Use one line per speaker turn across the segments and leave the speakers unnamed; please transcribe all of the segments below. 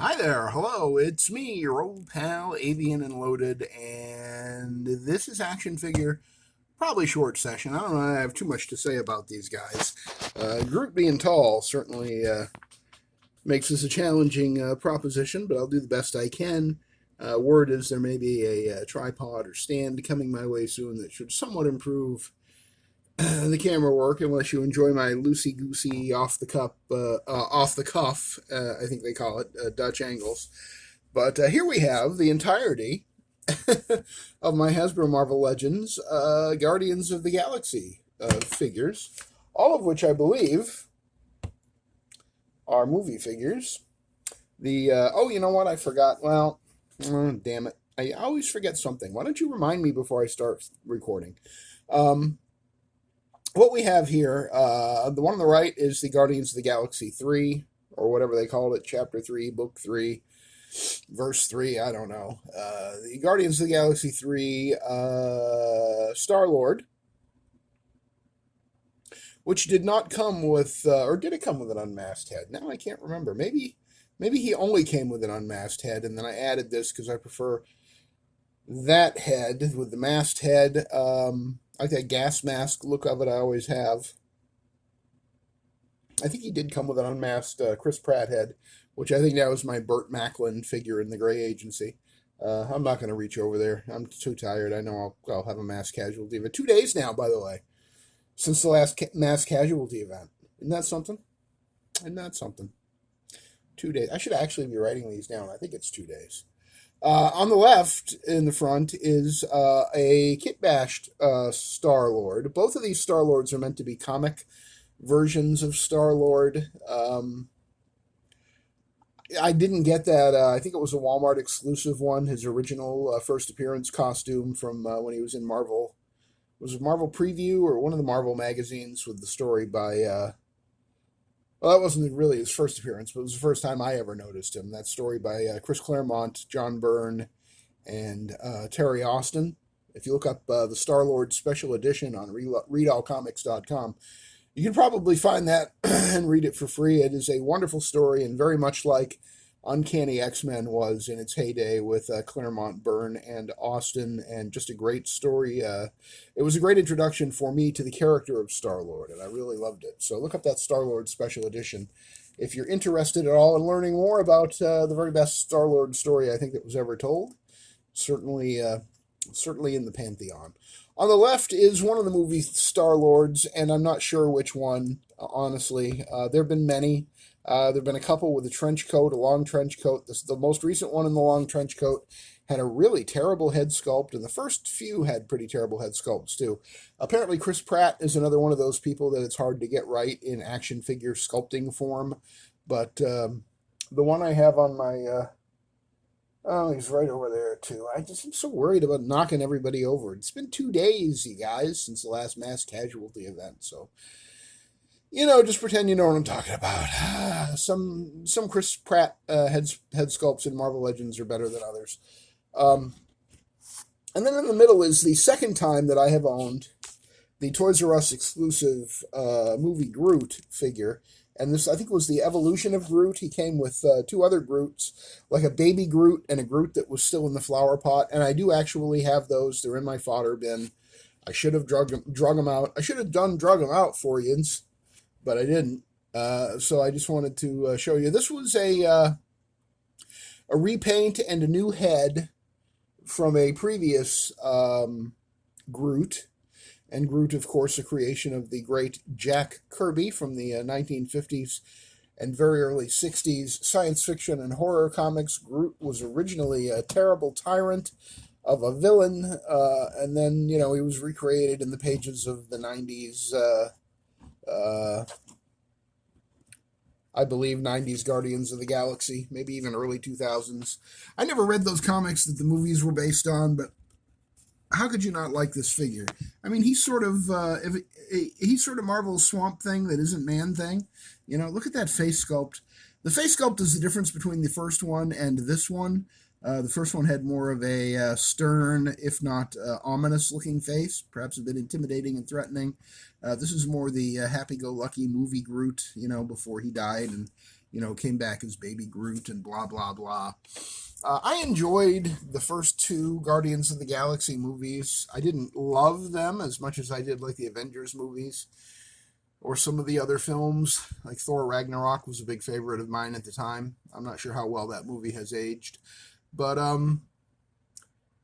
Hi there, hello, it's me, your old pal, Avian and Loaded, and this is Action Figure, probably short session. I don't know, I have too much to say about these guys. Groot being tall certainly makes this a challenging proposition, but I'll do the best I can. Word is there may be a tripod or stand coming my way soon that should somewhat improve the camera work, unless you enjoy my loosey goosey off the cuff. I think they call it Dutch angles. But here we have the entirety of my Hasbro Marvel Legends Guardians of the Galaxy figures, all of which I believe are movie figures. You know what? I forgot. Well, damn it! I always forget something. Why don't you remind me before I start recording? Um, what we have here, the one on the right is the Guardians of the Galaxy 3, or whatever they called it, Chapter 3, Book 3, Verse 3, I don't know. The Guardians of the Galaxy 3, Star-Lord, which did not come with, or did it come with an unmasked head? Now I can't remember. Maybe he only came with an unmasked head, and then I added this because I prefer that head with the masked head. I like that gas mask look of it I always have. I think he did come with an unmasked Chris Pratt head, which I think that was my Burt Macklin figure in the Gray Agency. I'm not going to reach over there. I'm too tired. I know I'll have a mass casualty event. 2 days now, by the way, since the last mass casualty event. Isn't that something? Isn't that something? 2 days. I should actually be writing these down. I think it's 2 days. On the left in the front is a kit bashed Star Lord. Both of these Star Lords are meant to be comic versions of Star Lord. I didn't get that. I think it was a Walmart exclusive one. His original first appearance costume from when he was in Marvel. Was it Marvel Preview or one of the Marvel magazines with the story by. Well, that wasn't really his first appearance, but it was the first time I ever noticed him. That story by Chris Claremont, John Byrne, and Terry Austin. If you look up the Star Lord Special Edition on readallcomics.com, you can probably find that and read it for free. It is a wonderful story and very much like Uncanny X-Men was in its heyday with Claremont, Byrne, and Austin, and just a great story. It was a great introduction for me to the character of Star-Lord, and I really loved it. So look up that Star-Lord Special Edition if you're interested at all in learning more about the very best Star-Lord story I think that was ever told. Certainly in the pantheon. On the left is one of the movie Star Lords, and I'm not sure which one, honestly. There have been many. There have been a couple with a trench coat, a long trench coat. The most recent one in the long trench coat had a really terrible head sculpt, and the first few had pretty terrible head sculpts, too. Apparently, Chris Pratt is another one of those people that it's hard to get right in action figure sculpting form. But the one I have on my oh, he's right over there too. I'm so worried about knocking everybody over. It's been 2 days, you guys, since the last mass casualty event. So, just pretend you know what I'm talking about. Some Chris Pratt head sculpts in Marvel Legends are better than others. Um, and then in the middle is the second time that I have owned the Toys R Us exclusive movie Groot figure. And this, I think, was the evolution of Groot. He came with two other Groots, like a baby Groot and a Groot that was still in the flower pot. And I do actually have those. They're in my fodder bin. I should have drug them out. I should have drug them out for you, but I didn't. So I just wanted to show you. This was a repaint and a new head from a previous Groot. And Groot, of course, a creation of the great Jack Kirby from the 1950s and very early 60s science fiction and horror comics. Groot was originally a terrible tyrant of a villain, and then, he was recreated in the pages of the 90s, I believe, 90s Guardians of the Galaxy, maybe even early 2000s. I never read those comics that the movies were based on, but how could you not like this figure? I mean, he's sort of Marvel's Swamp Thing that isn't Man Thing. Look at that face sculpt. The face sculpt is the difference between the first one and this one. The first one had more of a stern, if not ominous-looking face, perhaps a bit intimidating and threatening. This is more the happy-go-lucky movie Groot, before he died and came back as Baby Groot and blah, blah, blah. I enjoyed the first two Guardians of the Galaxy movies. I didn't love them as much as I did like the Avengers movies or some of the other films. Like Thor Ragnarok was a big favorite of mine at the time. I'm not sure how well that movie has aged. But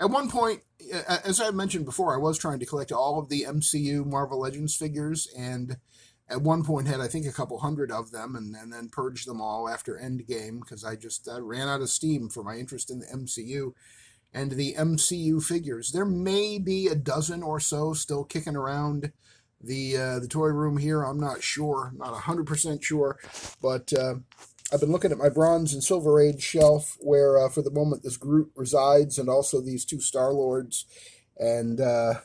at one point, as I mentioned before, I was trying to collect all of the MCU Marvel Legends figures, and at one point had, I think, a couple hundred of them, and then purged them all after Endgame because I just ran out of steam for my interest in the MCU and the MCU figures. There may be a dozen or so still kicking around the toy room here. I'm not sure, not 100% sure, but I've been looking at my Bronze and Silver Age shelf where, for the moment, this Groot resides, and also these two Star-Lords, and I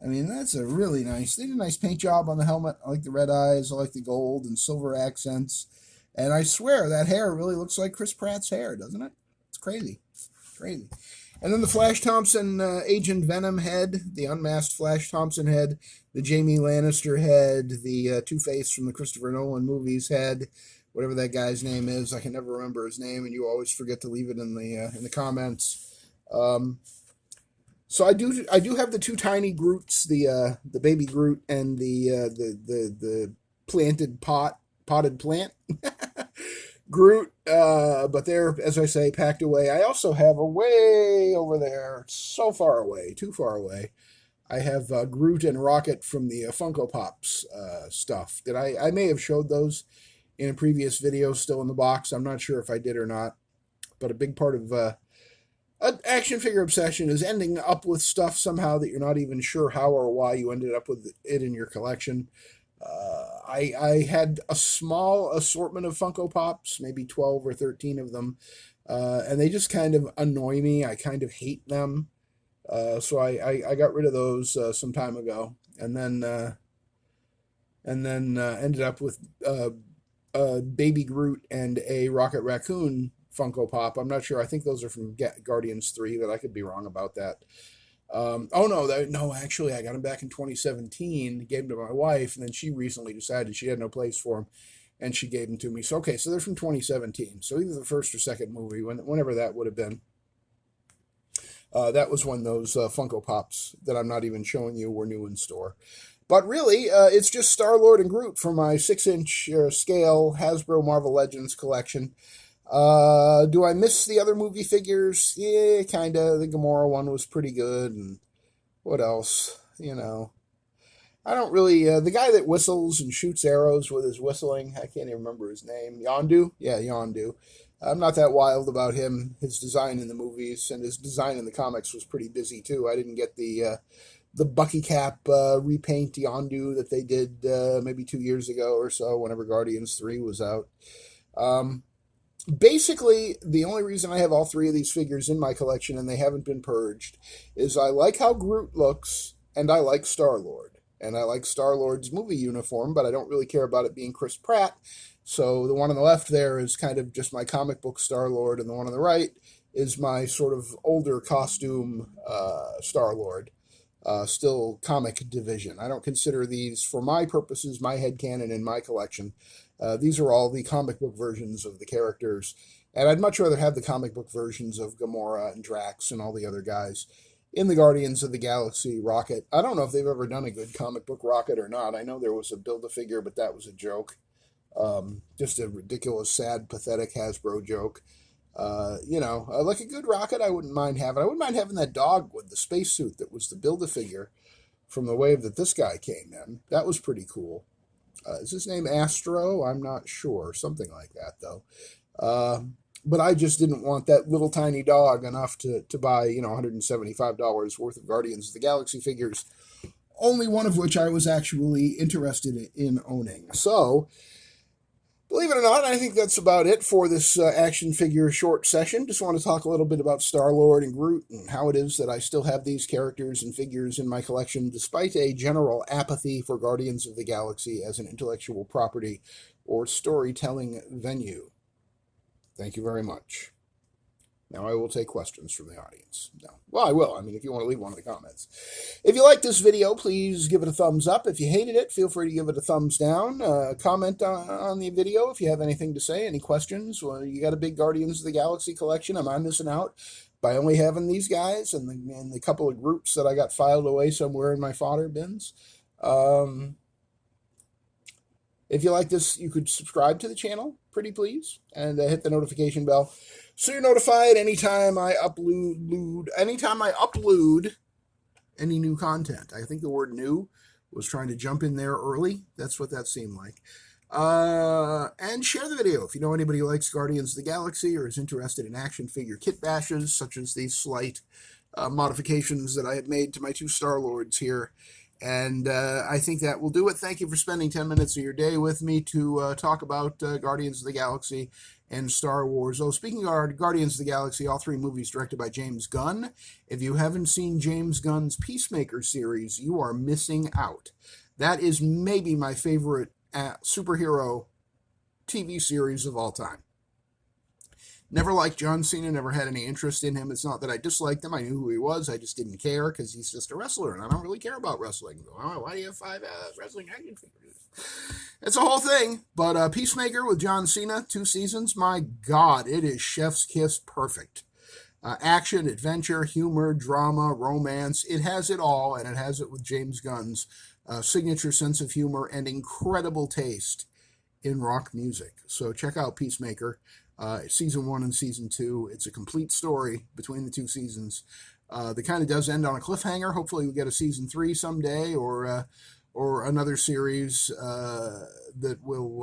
mean, that's a really nice, they did a nice paint job on the helmet. I like the red eyes, I like the gold and silver accents, and I swear that hair really looks like Chris Pratt's hair, doesn't it? It's crazy, crazy. And then the Flash Thompson Agent Venom head, the unmasked Flash Thompson head, the Jamie Lannister head, the Two-Face from the Christopher Nolan movies head, whatever that guy's name is. I can never remember his name, and you always forget to leave it in the comments. So I do have the two tiny Groots, the baby Groot and the potted plant Groot, but they're, as I say, packed away. I also have way over there, so far away, too far away. I have Groot and Rocket from the Funko Pops stuff. I may have showed those in a previous video, still in the box. I'm not sure if I did or not, but a big part of an action figure obsession is ending up with stuff somehow that you're not even sure how or why you ended up with it in your collection. I had a small assortment of Funko Pops, maybe 12 or 13 of them, and they just kind of annoy me. I kind of hate them. So I got rid of those some time ago, and then ended up with Baby Groot and a Rocket Raccoon Funko Pop. I'm not sure. I think those are from Guardians 3, but I could be wrong about that. No, actually, I got them back in 2017, gave them to my wife, and then she recently decided she had no place for them, and she gave them to me. So, okay, so they're from 2017. So either the first or second movie, whenever that would have been. That was when those Funko Pops that I'm not even showing you were new in store. But really, it's just Star-Lord and Groot for my 6-inch scale Hasbro Marvel Legends collection. Do I miss the other movie figures? Yeah, kind of. The Gamora one was pretty good, and what else? I don't really, the guy that whistles and shoots arrows with his whistling, I can't even remember his name. Yondu? Yeah, Yondu. I'm not that wild about him. His design in the movies and his design in the comics was pretty busy, too. I didn't get the Bucky Cap repaint Yondu that they did maybe 2 years ago or so, whenever Guardians 3 was out. Basically, the only reason I have all three of these figures in my collection and they haven't been purged is I like how Groot looks, and I like Star-Lord. And I like Star-Lord's movie uniform, but I don't really care about it being Chris Pratt. So the one on the left there is kind of just my comic book Star-Lord, and the one on the right is my sort of older costume Star-Lord. Still comic division. I don't consider these, for my purposes, my headcanon in my collection. These are all the comic book versions of the characters, and I'd much rather have the comic book versions of Gamora and Drax and all the other guys in the Guardians of the Galaxy Rocket. I don't know if they've ever done a good comic book Rocket or not. I know there was a Build-A-Figure, but that was a joke. Just a ridiculous, sad, pathetic Hasbro joke. Like a good Rocket, I wouldn't mind having. I wouldn't mind having that dog with the spacesuit that was the Build-A-Figure from the wave that this guy came in. That was pretty cool. Is his name Astro? I'm not sure. Something like that, though. But I just didn't want that little tiny dog enough to buy, $175 worth of Guardians of the Galaxy figures, only one of which I was actually interested in owning. So, believe it or not, I think that's about it for this action figure short session. Just want to talk a little bit about Star-Lord and Groot and how it is that I still have these characters and figures in my collection despite a general apathy for Guardians of the Galaxy as an intellectual property or storytelling venue. Thank you very much. Now I will take questions from the audience. No. Well, I will. I mean, if you want to leave one in the comments. If you like this video, please give it a thumbs up. If you hated it, feel free to give it a thumbs down. Comment on the video if you have anything to say, any questions. Well, you got a big Guardians of the Galaxy collection. Am I missing out by only having these guys and the couple of groups that I got filed away somewhere in my fodder bins? If you like this, you could subscribe to the channel, pretty please, and hit the notification bell so you're notified anytime I upload any new content. I think the word new was trying to jump in there early. That's what that seemed like. And share the video if you know anybody who likes Guardians of the Galaxy or is interested in action figure kit bashes, such as these slight modifications that I have made to my two Star-Lords here. And I think that will do it. Thank you for spending 10 minutes of your day with me to talk about Guardians of the Galaxy and Star Wars. Oh, speaking of Guardians of the Galaxy, all three movies directed by James Gunn. If you haven't seen James Gunn's Peacemaker series, you are missing out. That is maybe my favorite superhero TV series of all time. Never liked John Cena, never had any interest in him. It's not that I disliked him. I knew who he was. I just didn't care because he's just a wrestler, and I don't really care about wrestling. Why do you have 5 wrestling action figures? It's a whole thing. But Peacemaker with John Cena, 2 seasons, my God, it is chef's kiss perfect. Action, adventure, humor, drama, romance. It has it all, and it has it with James Gunn's signature sense of humor and incredible taste in rock music. So check out Peacemaker. Season 1 and Season 2. It's a complete story between the 2 seasons. The kind of does end on a cliffhanger. Hopefully we'll get a Season 3 someday or another series that will,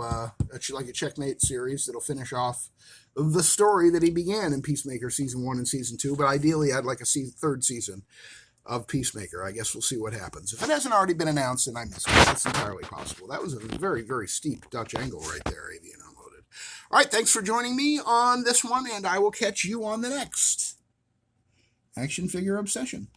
like a Checkmate series that'll finish off the story that he began in Peacemaker Season 1 and Season 2. But ideally I'd like a third season of Peacemaker. I guess we'll see what happens. If it hasn't already been announced, then I missed it. That's entirely possible. That was a very, very steep Dutch angle right there, Avian Unloaded. All right, thanks for joining me on this one, and I will catch you on the next Action Figure Obsession.